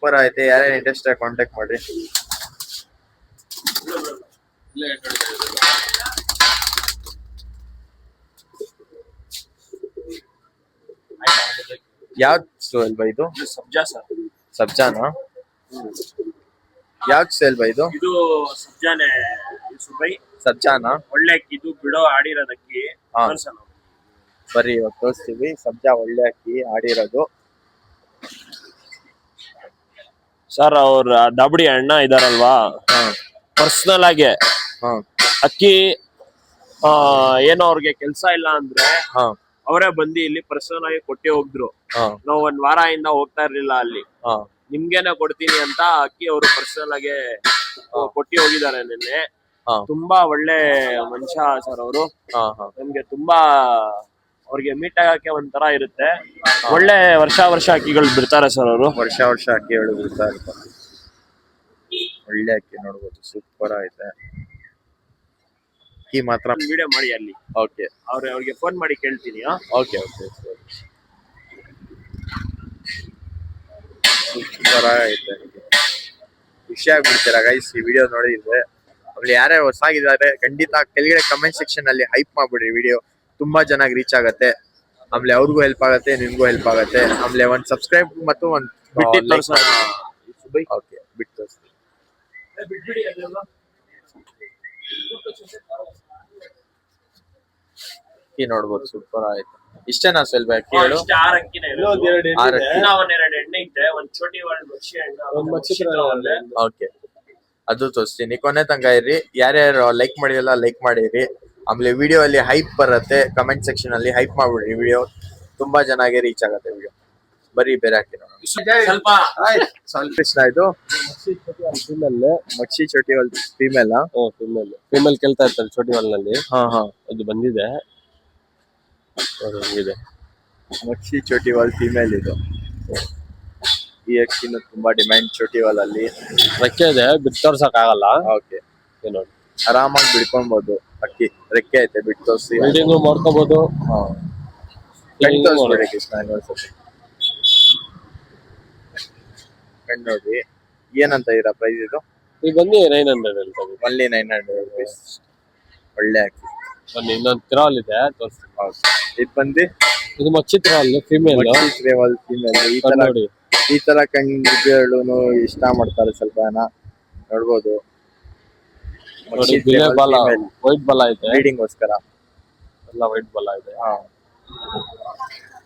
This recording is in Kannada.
ಸೂಪರ್ ಐತೆ. ಯಾರೇನು ಇಂಟ್ರೆಸ್ಟ್ ಕಾಂಟ್ಯಾಕ್ಟ್ ಮಾಡ್ರಿ. ಯಾವ್ದು ಸೇಲ್ ಬೈ ಇದು? ಸಬ್ಜಾ ಸರ್. ಸಬ್ಜಾನಾ? ಯಾವ್ದು ಸೇಲ್ ಬೈ ಇದು? ಇದು ಸಬ್ಜಾನೆ ಸುಬೈ. ಸಬ್ಜಾನಾ? ಒಳ್ಳೆ ಇದು ಬಿಡೋ ಆಡಿರೋದಕ್ಕಿ. ಬರೀ ಇವಾಗ ತೋರಿಸ್ತೀವಿ. ಸಬ್ಜಾ ಒಳ್ಳೆ ಅಕ್ಕಿ ಆಡಿರೋದು. ಸರ್ ಅವ್ರ ದಬಡಿ ಅಣ್ಣ ಇದಾರಲ್ವಾ, ಪರ್ಸನಲ್ ಆಗಿ ಅಕ್ಕಿ ಏನೋ ಅವ್ರಿಗೆ ಕೆಲ್ಸ ಇಲ್ಲ ಅಂದ್ರೆ ಅವರೇ ಬಂದು ಇಲ್ಲಿ ಪರ್ಸನಲ್ ಆಗಿ ಕೊಟ್ಟೆ ಹೋಗಿದ್ರು. ನಾವು 1 ವಾರದಿಂದ ಹೋಗ್ತಾ ಇರ್ಲಿಲ್ಲ ಅಲ್ಲಿ. ನಿಮ್ಗೇನೆ ಕೊಡ್ತೀನಿ ಅಂತ ಅಕ್ಕಿ ಅವರು ಪರ್ಸನಲ್ ಆಗಿ ಕೊಟ್ಟಿ ಹೋಗಿದ್ದಾರೆ ನಿನ್ನೆ. ತುಂಬಾ ಒಳ್ಳೆ ಮನುಷ್ಯ ಸರ್ ಅವರು. ನಮ್ಗೆ ತುಂಬಾ ಅವ್ರಿಗೆ ಮೀಟ್ ಆಗಕ್ಕೆ ಒಂಥರ ಇರುತ್ತೆ. ಒಳ್ಳೆ ವರ್ಷ ಅಕ್ಕಿಗಳು ಬಿಡ್ತಾರೆ ಸರ್ ಅವರು. ವರ್ಷ ಅಕ್ಕಿಗಳು ಬಿಡ್ತಾ ಇರ್ತಾರೆ. ಒಳ್ಳೆ ಅಕ್ಕಿ ನೋಡ್ಬೋದು, ಸೂಪರ್ ಐತೆ ಅಕ್ಕಿ ಮಾತ್ರ. ವಿಡಿಯೋ ಮಾಡಿ ಅಲ್ಲಿ. ಓಕೆ, ಅವ್ರಿಗೆ ಫೋನ್ ಮಾಡಿ ಕೇಳ್ತೀನಿ. ಓಕೆ ಸೂಪರ್ ಐತೆ. ಖುಷಿ ಆಗ್ಬಿಡ್ತೀರಾ ಗೈಸ್ ಈ ವಿಡಿಯೋ ನೋಡಿದ್ರೆ. ಆಮೇಲೆ ಯಾರೇ ಹೊಸಾಗಿದ್ದಾರೆ ಖಂಡಿತ ಕೆಳಗಡೆ ಕಮೆಂಟ್ ಸೆಕ್ಷನ್ ಅಲ್ಲಿ ಹೈಪ್ ಮಾಡ್ಬಿಡ್ರಿ. ವಿಡಿಯೋ ತುಂಬಾ ಚೆನ್ನಾಗಿ ರೀಚ್ ಆಗತ್ತೆ. ಆಮೇಲೆ ಅವ್ರಿಗೂ ಹೆಲ್ಪ್ ಆಗತ್ತೆ, ನಿಮ್ಗೂ ಹೆಲ್ಪ್ ಆಗತ್ತೆ. ಆಮೇಲೆ ಒಂದು ಸಬ್ಸ್ಕ್ರೈಬ್ ಮತ್ತು ಒಂದು ಓಕೆ ಬಿಟ್ಟು ನೋಡ್ಬೋದು, ಸೂಪರ್ ಆಯ್ತು. ಇಷ್ಟೇನಾ ಸ್ವಲ್ಪ ಅಕ್ಕಿ? ಓಕೆ, ಅದು ತೋರಿಸ್ತೀನಿ. ಕೊನೆ ತನಕ ಇರ್ರಿ. ಯಾರ್ಯಾರು ಲೈಕ್ ಮಾಡಿರಲ್ಲ ಲೈಕ್ ಮಾಡಿರಿ. ಆಮೇಲೆ ವಿಡಿಯೋ ಅಲ್ಲಿ ಹೈಪ್ ಬರುತ್ತೆ. ಕಮೆಂಟ್ ಸೆಕ್ಷನ್ ಅಲ್ಲಿ ಹೈಪ್ ಮಾಡ್ಬಿಡ್ರಿ. ವಿಡಿಯೋ ತುಂಬಾ ಚೆನ್ನಾಗಿ ರೀಚ್ ಆಗತ್ತೆ. ವಿಡಿಯೋ ಬರೀ ಬೇರೆ ಹಾಕಿ ಸ್ವಲ್ಪ ಇದು ಮಕ್ಷಿ ಚೋಟಿ ಹೊಲ್ ಫೀಮೇಲ್ ಕೇಳ್ತಾ ಇರ್ತಾರೆ ಚೋಟಿ ಹೊಲ್ ನಲ್ಲಿ. ಅದು ಬಂದಿದೆ. ಮಕ್ಷಿ ಚೋಟಿ ವಾಲ್ ಫೀಮೇಲ್ ಇದು. ಈ ಅಕ್ಕಿನ ತುಂಬಾ ಡಿಮ್ಯಾಂಡ್ ಚೋಟಿ ವಾಲ್ ಅಲ್ಲಿ. ರೆಕ್ಕೆ ಇದೆ, ಬಿಟ್ಟು ತೋರ್ಸಕ್ ಆಗಲ್ಲ. ಓಕೆ, ನೋಡಿ ಆರಾಮಾಗಿ ಬಿಡ್ಕೊಬಹುದು. ಅಕ್ಕಿ ರೆಕ್ಕೆ ಐತೆ, ಬಿಟ್ಟು ತೋರಿಸಿ ಮಾಡ್ಕೋಬಹುದು. ನೋಡಿ ಏನಂತ ಇರ ಪ್ರೈಸ್ ಇದು? ಇದು ಬಂದು 900 ಅಂತ. Only 900 rupees. ಒಳ್ಳೆ ಅಕ್ಕಿ. ಇನ್ನೊಂದು ತ್ರಾಲ್ ಇದೆ, ತೋರಿಸ್ತೀನಿ. ಇದು ಬಂದು ಇದು ಮಚ್ಚಿ ತ್ರಾಲ್ ಫೀಮೇಲ್. ಈ ತರ ಕಂಡುಗಳು ಇಷ್ಟ ಮಾಡ್ತಾರೆ ಸ್ವಲ್ಪ ಜನ. ನೋಡ್ಬೋದು, ವೈಟ್ ಬಲ ಐತೆ ಬ್ರೀಡಿಂಗ್ ಗೋಸ್ಕರ ಎಲ್ಲ ವೈಟ್ ಬಲ ಇದೆ.